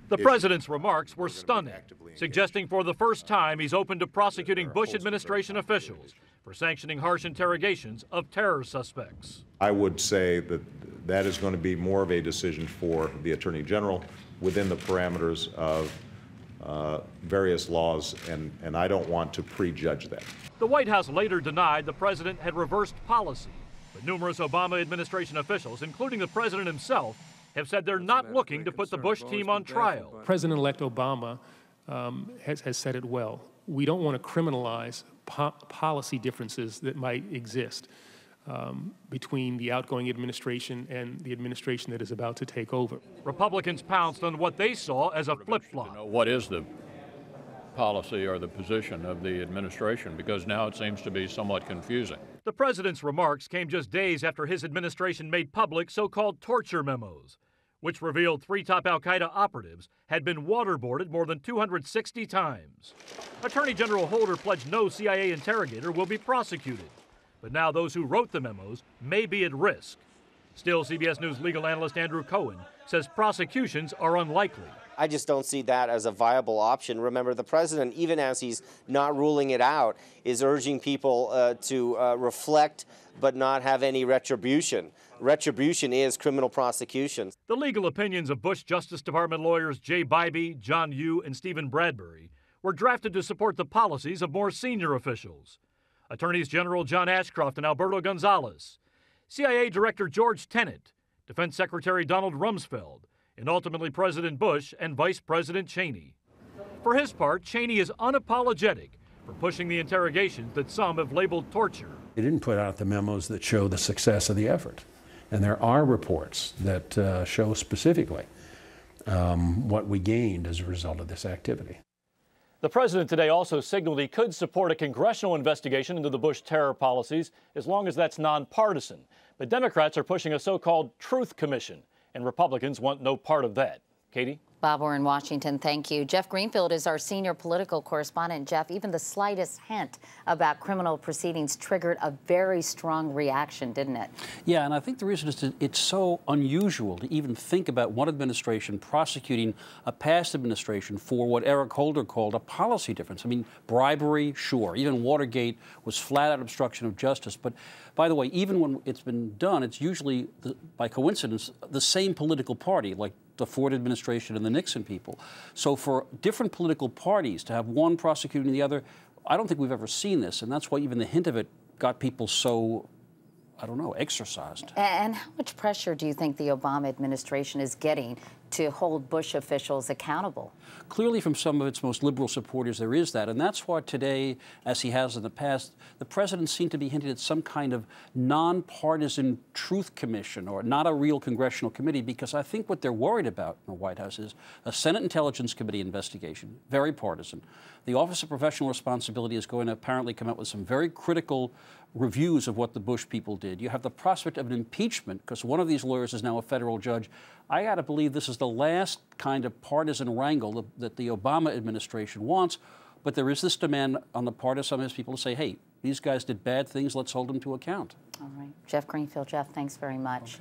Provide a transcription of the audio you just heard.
The president's remarks were stunning, suggesting for the first time he's open to prosecuting Bush administration officials for sanctioning harsh interrogations of terror suspects. I would say that that is going to be more of a decision for the Attorney General within the parameters of various laws, and I don't want to prejudge that. The White House later denied the president had reversed policy, but numerous Obama administration officials, including the president himself, have said they're not looking to put the Bush team on trial. President-elect Obama has said it well. We don't want to criminalize policy differences that might exist between the outgoing administration and the administration that is about to take over. Republicans pounced on what they saw as a flip-flop. What is the policy or the position of the administration? Because now it seems to be somewhat confusing. The president's remarks came just days after his administration made public so-called torture memos, which revealed 3 top al-Qaeda operatives had been waterboarded more than 260 times. Attorney General Holder pledged no CIA interrogator will be prosecuted. But now those who wrote the memos may be at risk. Still, CBS News legal analyst Andrew Cohen says prosecutions are unlikely. I just don't see that as a viable option. Remember, the president, even as he's not ruling it out, is urging people to reflect but not have any retribution. Retribution is criminal prosecution. The legal opinions of Bush Justice Department lawyers Jay Bybee, John Yoo, and Stephen Bradbury were drafted to support the policies of more senior officials. Attorneys General John Ashcroft and Alberto Gonzales, CIA Director George Tenet, Defense Secretary Donald Rumsfeld, and ultimately President Bush and Vice President Cheney. For his part, Cheney is unapologetic for pushing the interrogations that some have labeled torture. They didn't put out the memos that show the success of the effort. And there are reports that show specifically what we gained as a result of this activity. The president today also signaled he could support a congressional investigation into the Bush terror policies as long as that's nonpartisan. But Democrats are pushing a so-called Truth Commission, and Republicans want no part of that. Katie? Bob, we're in Washington. Thank you. Jeff Greenfield is our senior political correspondent. Jeff, even the slightest hint about criminal proceedings triggered a very strong reaction, didn't it? Yeah, and I think the reason is that it's so unusual to even think about one administration prosecuting a past administration for what Eric Holder called a policy difference. I mean, bribery, sure. Even Watergate was flat-out obstruction of justice. But by the way, even when it's been done, it's usually, by coincidence, the same political party, like the Ford administration and the Nixon people. So for different political parties to have one prosecuting the other, I don't think we've ever seen this, and that's why even the hint of it got people so, I don't know, exercised. And how much pressure do you think the Obama administration is getting to hold Bush officials accountable? Clearly from some of its most liberal supporters there is that, and that's why today, as he has in the past, the president seemed to be hinting at some kind of nonpartisan truth commission or not a real congressional committee, because I think what they're worried about in the White House is a Senate Intelligence Committee investigation, very partisan. The Office of Professional Responsibility is going to apparently come out with some very critical reviews of what the Bush people did. You have the prospect of an impeachment because one of these lawyers is now a federal judge. I got to believe this is the last kind of partisan wrangle that the Obama administration wants, but there is this demand on the part of some of his people to say, hey, these guys did bad things, let's hold them to account. All right. Jeff Greenfield. Jeff, thanks very much.